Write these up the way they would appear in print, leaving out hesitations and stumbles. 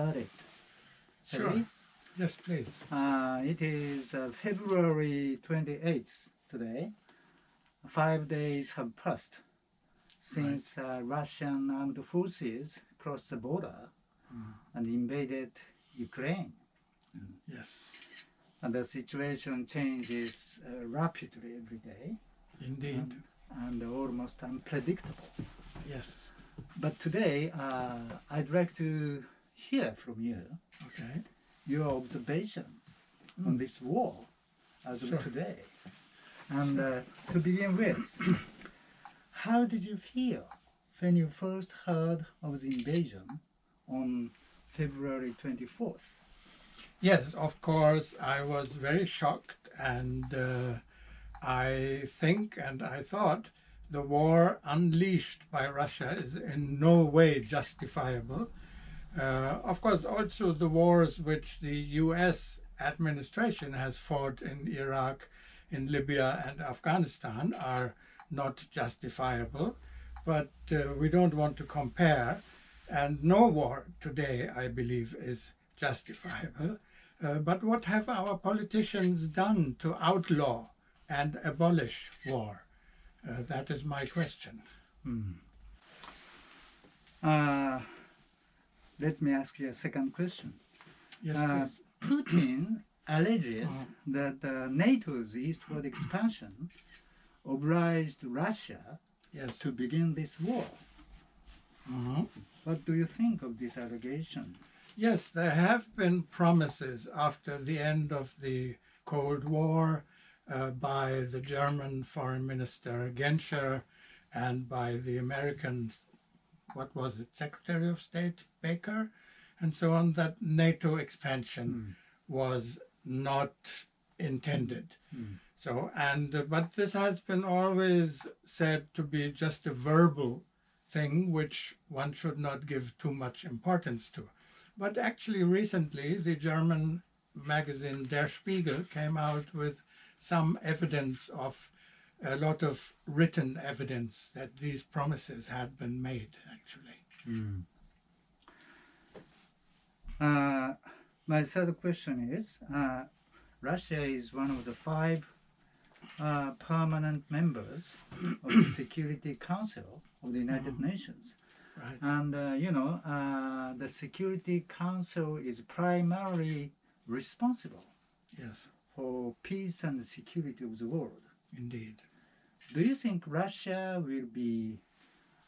started. Sure. Shall Yes, please. we? It is February 28th today. 5 days have passed since Russian armed forces crossed the border and invaded Ukraine. Yes, And the situation changes rapidly every day indeed. and almost unpredictable. Yes. But today, I'd like to hear from you Okay. your observation on this war as Sure. of today. And to begin with, how did you feel when you first heard of the invasion on February 24th? Yes, of course, I was very shocked, and I think and I thought the war unleashed by Russia is in no way justifiable. Of course, also the wars which the US administration has fought in Iraq, in Libya and Afghanistan are not justifiable, but we don't want to compare, and no war today, I believe, is justifiable. But what have our politicians done to outlaw and abolish war? That is my question. Let me ask you a second question. Yes, please. Putin alleges that NATO's eastward expansion obliged Russia Yes. to begin this war. Mhm. What do you think of this allegation? Yes, there have been promises after the end of the Cold War by the German Foreign Minister Genscher and by the American, what was it, Secretary of State Baker, and so on, that NATO expansion was not intended. So, but this has been always said to be just a verbal thing which one should not give too much importance to. But actually recently the German magazine Der Spiegel came out with some evidence of a lot of written evidence that these promises had been made actually. My third question is, Russia is one of the 5 permanent members of the Security Council of the United Nations. Right. And, the Security Council is primarily responsible Yes, for peace and security of the world. indeed. Do you think Russia will be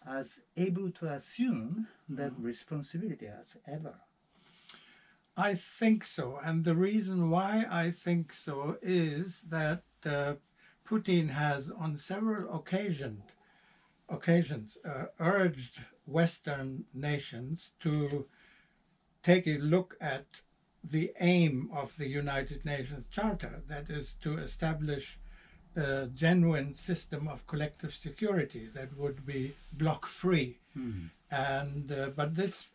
as able to assume that responsibility as ever? I think so, and the reason why I think so is that Putin has on several occasions urged Western nations to take a look at the aim of the United Nations Charter, that is to establish a genuine system of collective security that would be bloc-free. But this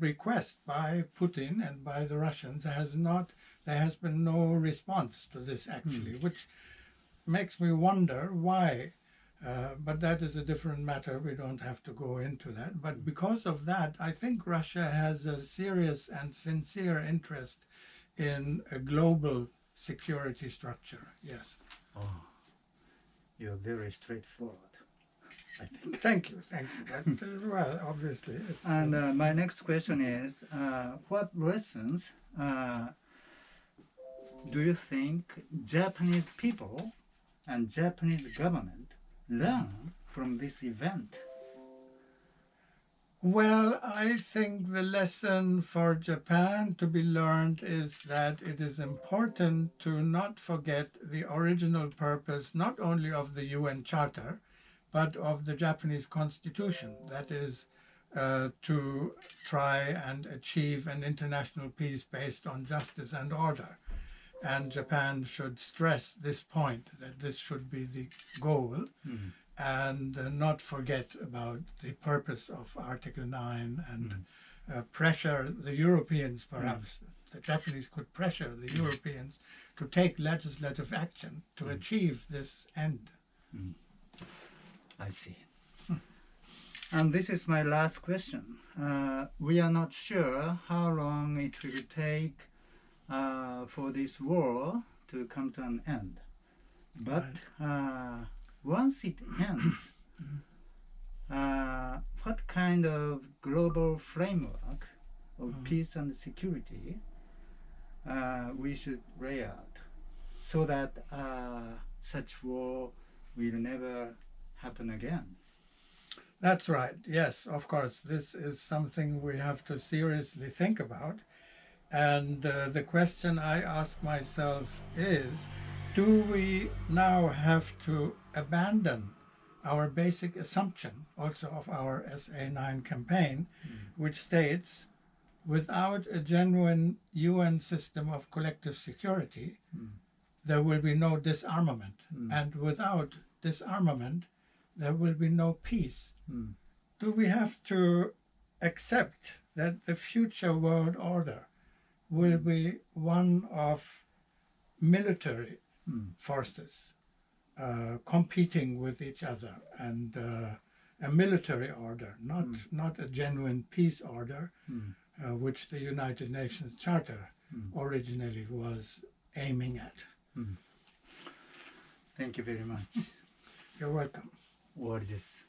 request by Putin and by the Russians there has been no response to this actually, which makes me wonder why. But that is a different matter. We don't have to go into that. But because of that, I think Russia has a serious and sincere interest in a global security structure. Yes. You're very straightforward, I think. Thank you. But, well, obviously. It's, And my next question is, what lessons do you think Japanese people and Japanese government learn from this event? Well, I think the lesson for Japan to be learned is that it is important to not forget the original purpose not only of the UN Charter, but of the Japanese Constitution, that is to try and achieve an international peace based on justice and order. And Japan should stress this point, that this should be the goal, and not forget about the purpose of Article 9 and pressure the Europeans, perhaps. The Japanese could pressure the Europeans to take legislative action to achieve this end. I see. And this is my last question. We are not sure how long it will take for this war to come to an end. But once it ends, what kind of global framework of peace and security we should lay out so that such war will never happen again? That's right. Yes, of course. This is something we have to seriously think about. And the question I ask myself is, do we now have to abandon our basic assumption also of our SA9 campaign, which states, without a genuine UN system of collective security, there will be no disarmament. And without disarmament, there will be no peace. Do we have to accept that the future world order will be one of military forces competing with each other, and a military order, not a genuine peace order, which the United Nations Charter originally was aiming at? Thank you very much. You're welcome. 終わりです。